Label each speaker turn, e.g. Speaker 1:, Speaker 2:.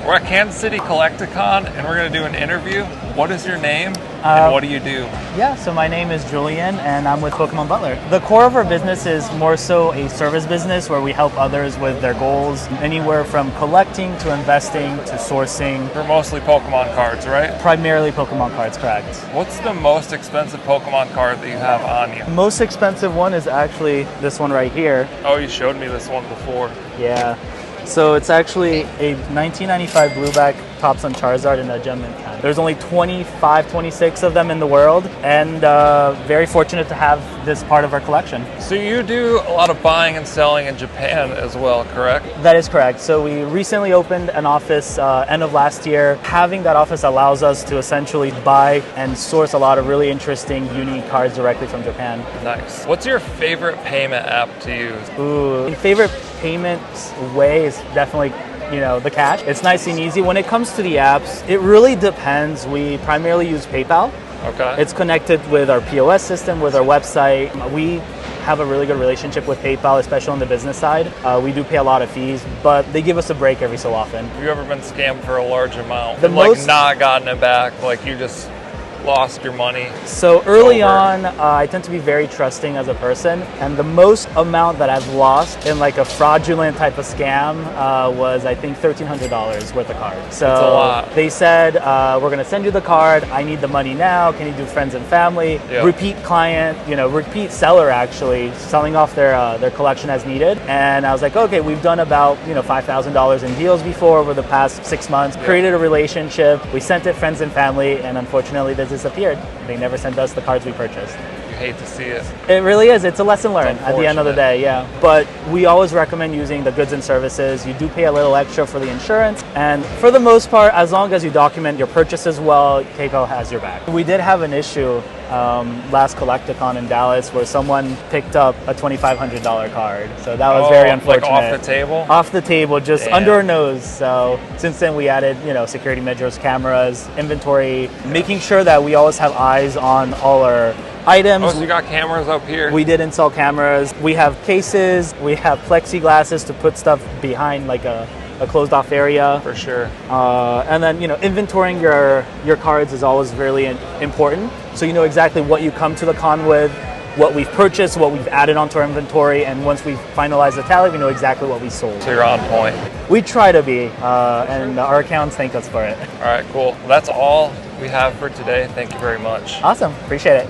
Speaker 1: We're at Kansas City Collecticon, and we're going to do an interview. What is your name, and what do you do?
Speaker 2: Yeah, so my name is Julian, and I'm with Pokemon Butler. The core of our business is more so a service business where we help others with their goals, anywhere from collecting to investing to sourcing.
Speaker 1: For mostly Pokemon cards, right?
Speaker 2: Primarily Pokemon cards, correct.
Speaker 1: What's the most expensive Pokemon card that you have on you?
Speaker 2: The most expensive one is actually this one right here.
Speaker 1: Oh, you showed me this one before.
Speaker 2: Yeah. So it's actually a 1995 Blueback Topps on Charizard in a gem mint can. There's only 25, 26 of them in the world, and very fortunate to have this part of our collection.
Speaker 1: So you do a lot of buying and selling in Japan as well, correct?
Speaker 2: That is correct. So we recently opened an office end of last year. Having that office allows us to essentially buy and source a lot of really interesting, unique cards directly from Japan.
Speaker 1: Nice. What's your favorite payment app to use?
Speaker 2: Ooh, my favorite payment way is definitely the cash. It's nice and easy. When it comes to the apps, it really depends. We primarily use PayPal.
Speaker 1: Okay.
Speaker 2: It's connected with our POS system, with our website. We have a really good relationship with PayPal, especially on the business side. We do pay a lot of fees, but they give us a break every so often.
Speaker 1: Have you ever been scammed for a large amount?
Speaker 2: Most,
Speaker 1: not gotten it back, like you just lost your money?
Speaker 2: So early on, I tend to be very trusting as a person, and the most amount that I've lost in like a fraudulent type of scam was I think $1,300 worth of cards. So
Speaker 1: that's a lot.
Speaker 2: They said, we're gonna send you the card, I need the money now, can you do friends and family?
Speaker 1: Yep.
Speaker 2: Repeat client, repeat seller actually, selling off their collection as needed. And I was like, okay, we've done about $5,000 in deals before over the past 6 months,
Speaker 1: Yep.
Speaker 2: created a relationship, we sent it friends and family, and unfortunately this disappeared. They never sent us the cards we purchased.
Speaker 1: You hate to see it.
Speaker 2: It really is. It's a lesson learned at the end of the day, yeah. But we always recommend using the goods and services. You do pay a little extra for the insurance. And for the most part, as long as you document your purchases well, PayPal has your back. We did have an issue last Collecticon in Dallas where someone picked up a $2,500 card. So that was very unfortunate.
Speaker 1: Like off the table?
Speaker 2: Off the table, just
Speaker 1: Damn.
Speaker 2: under our nose. So since then we added, security measures, cameras, inventory, making sure that we always have eyes on all our items.
Speaker 1: Oh, so you got cameras up here?
Speaker 2: We did install cameras. We have cases, we have plexiglasses to put stuff behind like a closed off area.
Speaker 1: For sure.
Speaker 2: And then, inventorying your cards is always really important. So you know exactly what you come to the con with, what we've purchased, what we've added onto our inventory, and once we finalize the tally, we know exactly what we sold.
Speaker 1: So you're on point.
Speaker 2: We try to be, and our accounts thank us for it.
Speaker 1: All right, cool. That's all we have for today. Thank you very much.
Speaker 2: Awesome, appreciate it.